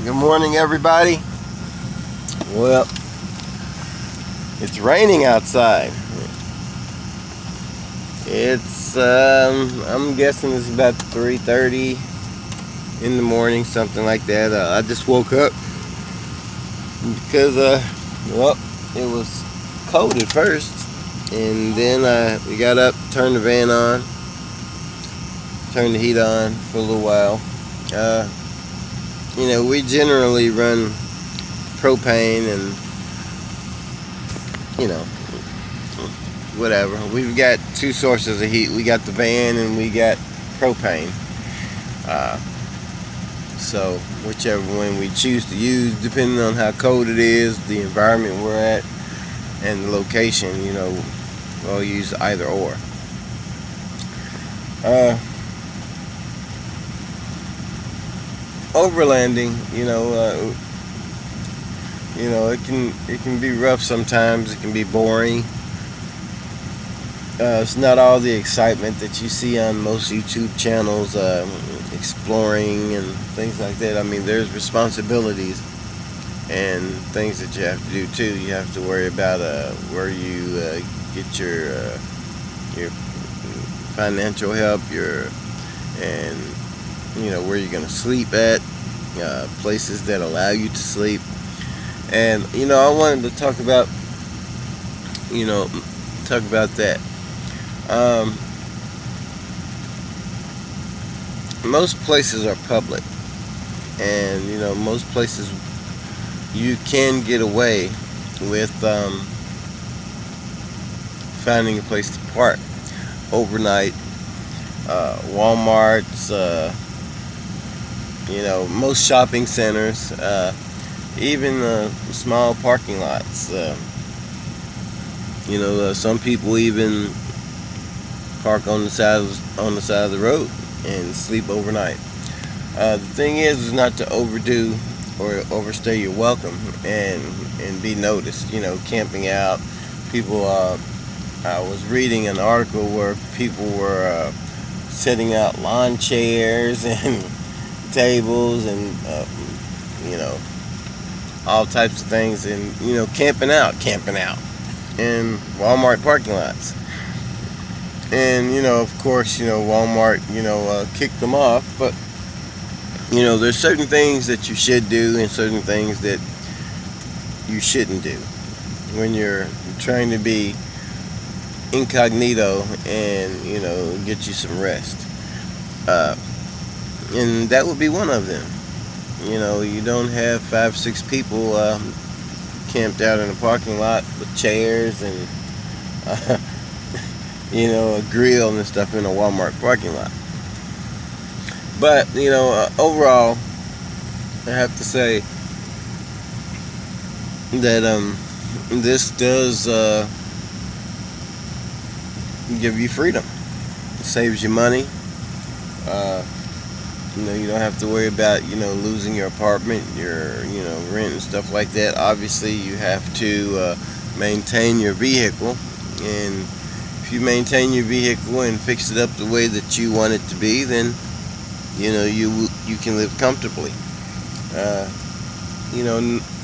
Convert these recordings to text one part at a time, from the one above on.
Good morning, everybody. Well, it's raining outside. It's I'm guessing it's about 3:30 in the morning, something like that. I just woke up because well, it was cold at first, and then we got up, turned the van on, turned the heat on for a little while. We generally run propane and, whatever. We've got two sources of heat. We got the van and we got propane. So whichever one we choose to use, depending on how cold it is, the environment we're at, and the location, we'll use either or. Overlanding, it can be rough sometimes. It can be boring. It's not all the excitement that you see on most YouTube channels, exploring and things like that. I mean, there's responsibilities and things that you have to do too. You have to worry about where you get your financial help, where you're going to sleep at, places that allow you to sleep. And I wanted to talk about that. Most places are public, and most places you can get away with finding a place to park overnight. Walmart's, most shopping centers, even small parking lots. Some people even park on the side of the road and sleep overnight. The thing is not to overdo or overstay your welcome and be noticed. Camping out. People. I was reading an article where people were setting out lawn chairs and tables and all types of things, and camping out in Walmart parking lots. And of course, Walmart kicked them off, but there's certain things that you should do and certain things that you shouldn't do when you're trying to be incognito and get you some rest. And that would be one of them. You don't have 5-6 people camped out in a parking lot with chairs and a grill and stuff in a Walmart parking lot. But overall, I have to say that this does give you freedom. It saves you money. You don't have to worry about losing your apartment, your rent and stuff like that. Obviously, you have to maintain your vehicle, and if you maintain your vehicle and fix it up the way that you want it to be, then you can live comfortably.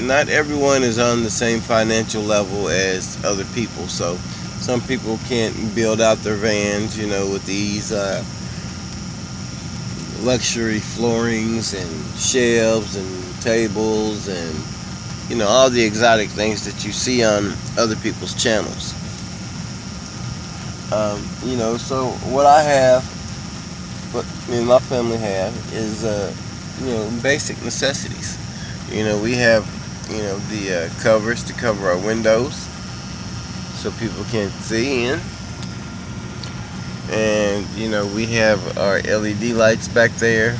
Not everyone is on the same financial level as other people, so some people can't build out their vans, with these luxury floorings and shelves and tables and all the exotic things that you see on other people's channels. So what I have, what me and my family have, is basic necessities. We have the covers to cover our windows so people can't see in. And we have our LED lights back there,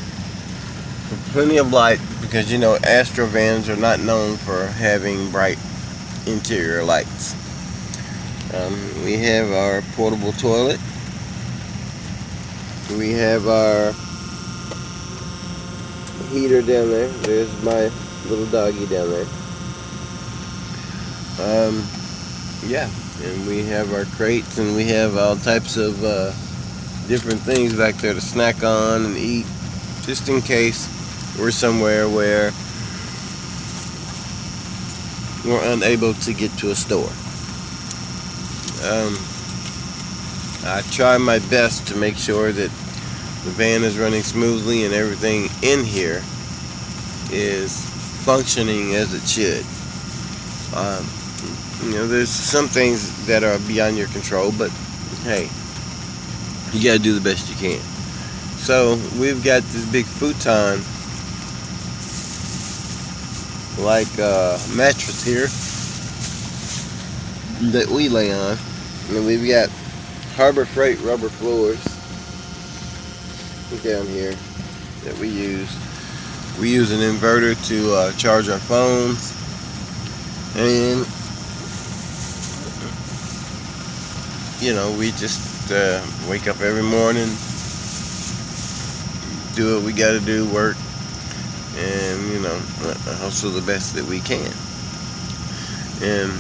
plenty of light, because Astro vans are not known for having bright interior lights. We have our portable toilet. We have our heater down there. There's my little doggy down there. And we have our crates, and we have all types of different things back there to snack on and eat, just in case we're somewhere where or unable to get to a store. I try my best to make sure that the van is running smoothly and everything in here is functioning as it should. There's some things that are beyond your control, but hey, you gotta do the best you can. So we've got this big futon like mattress here that we lay on, and we've got Harbor Freight rubber floors down here that we use. We use an inverter to charge our phones, and we just wake up every morning, do what we got to do, work, and hustle the best that we can. And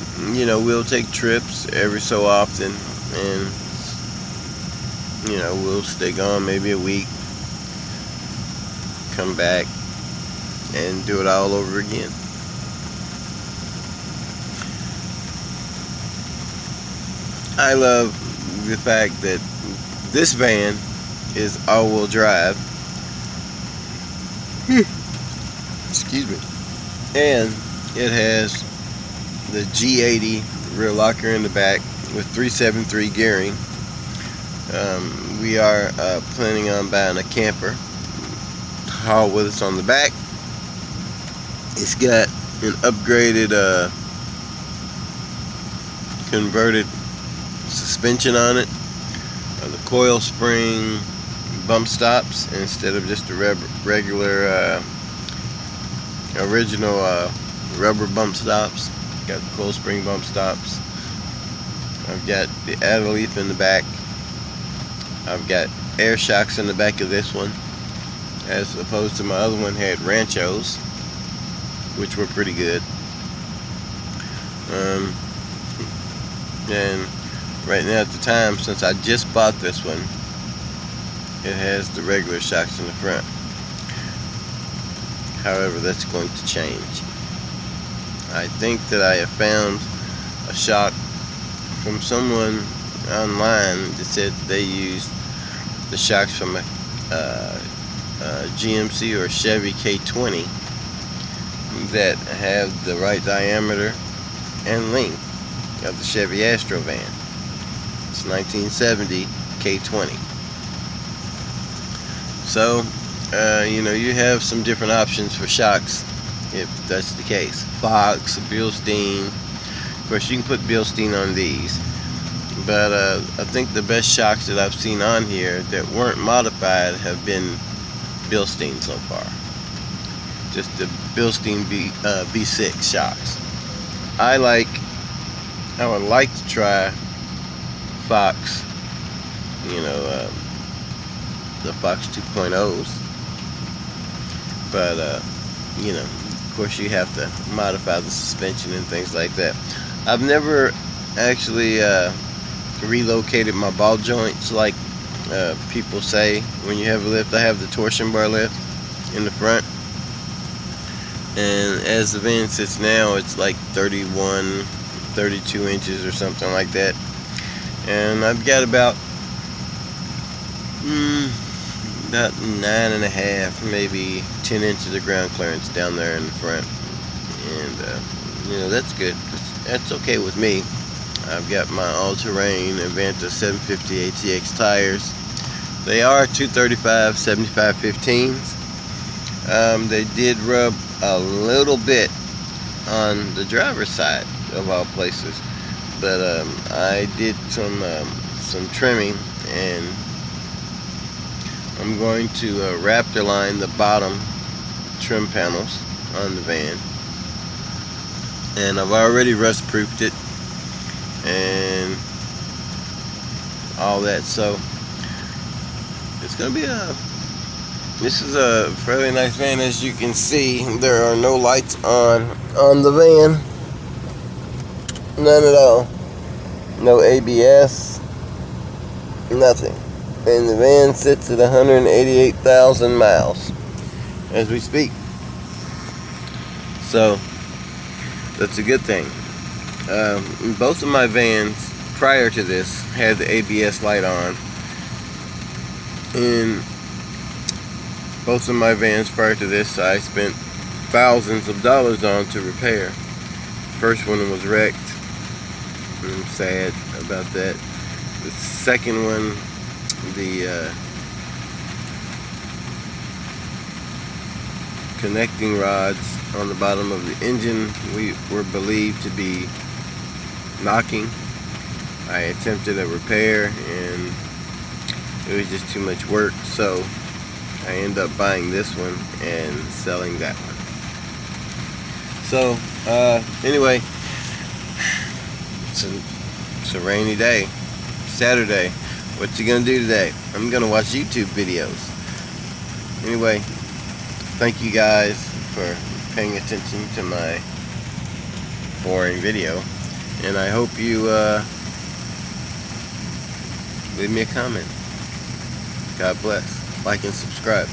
we'll take trips every so often, and we'll stay gone maybe a week, come back, and do it all over again. I love the fact that this van is all-wheel drive. Excuse me. And it has the G80 rear locker in the back with 373 gearing. We are planning on buying a camper to haul with us on the back. It's got an upgraded converted suspension on it. The coil spring bump stops instead of just a regular original rubber bump stops. Got the coil spring bump stops. I've got the Adderleaf in the back. I've got air shocks in the back of this one, as opposed to my other one had Ranchos, which were pretty good. And right now at the time, since I just bought this one, it has the regular shocks in the front. However, that's going to change. I think that I have found a shock from someone online that said they used the shocks from a GMC or Chevy K20 that have the right diameter and length of the Chevy Astro van. It's 1970 K20. So, you have some different options for shocks if that's the case. Fox, Bilstein. Of course, you can put Bilstein on these. But I think the best shocks that I've seen on here that weren't modified have been Bilstein so far. Just the Bilstein V6 shocks. I would like to try Fox, the Fox 2.0s, but of course you have to modify the suspension and things like that. I've never actually relocated my ball joints like people say when you have a lift. I have the torsion bar lift in the front, and as the van sits now, it's like 32 inches or something like that, and I've got about 9.5, maybe 10 inches of ground clearance down there in the front, and that's good. That's okay with me. I've got my all-terrain Avanta 750 ATX tires. They are 235 75 15s. They did rub a little bit on the driver's side of all places, but I did some trimming, and I'm going to Raptor line the bottom trim panels on the van, and I've already rust proofed it and all that. So it's gonna be this is a fairly nice van. As you can see, there are no lights on the van, none at all, no ABS, nothing, and the van sits at 188,000 miles as we speak. So That's a good thing. Both of my vans prior to this had the ABS light on, and both of my vans prior to this I spent thousands of dollars on to repair. First one was wrecked. I'm sad about that. The second one, the connecting rods on the bottom of the engine were believed to be knocking. I attempted a repair and it was just too much work, so I ended up buying this one and selling that one. So anyway, it's a rainy day, Saturday. What you gonna do today? I'm gonna watch YouTube videos. Anyway, thank you guys for paying attention to my boring video, and I hope you leave me a comment. God bless. Like and subscribe.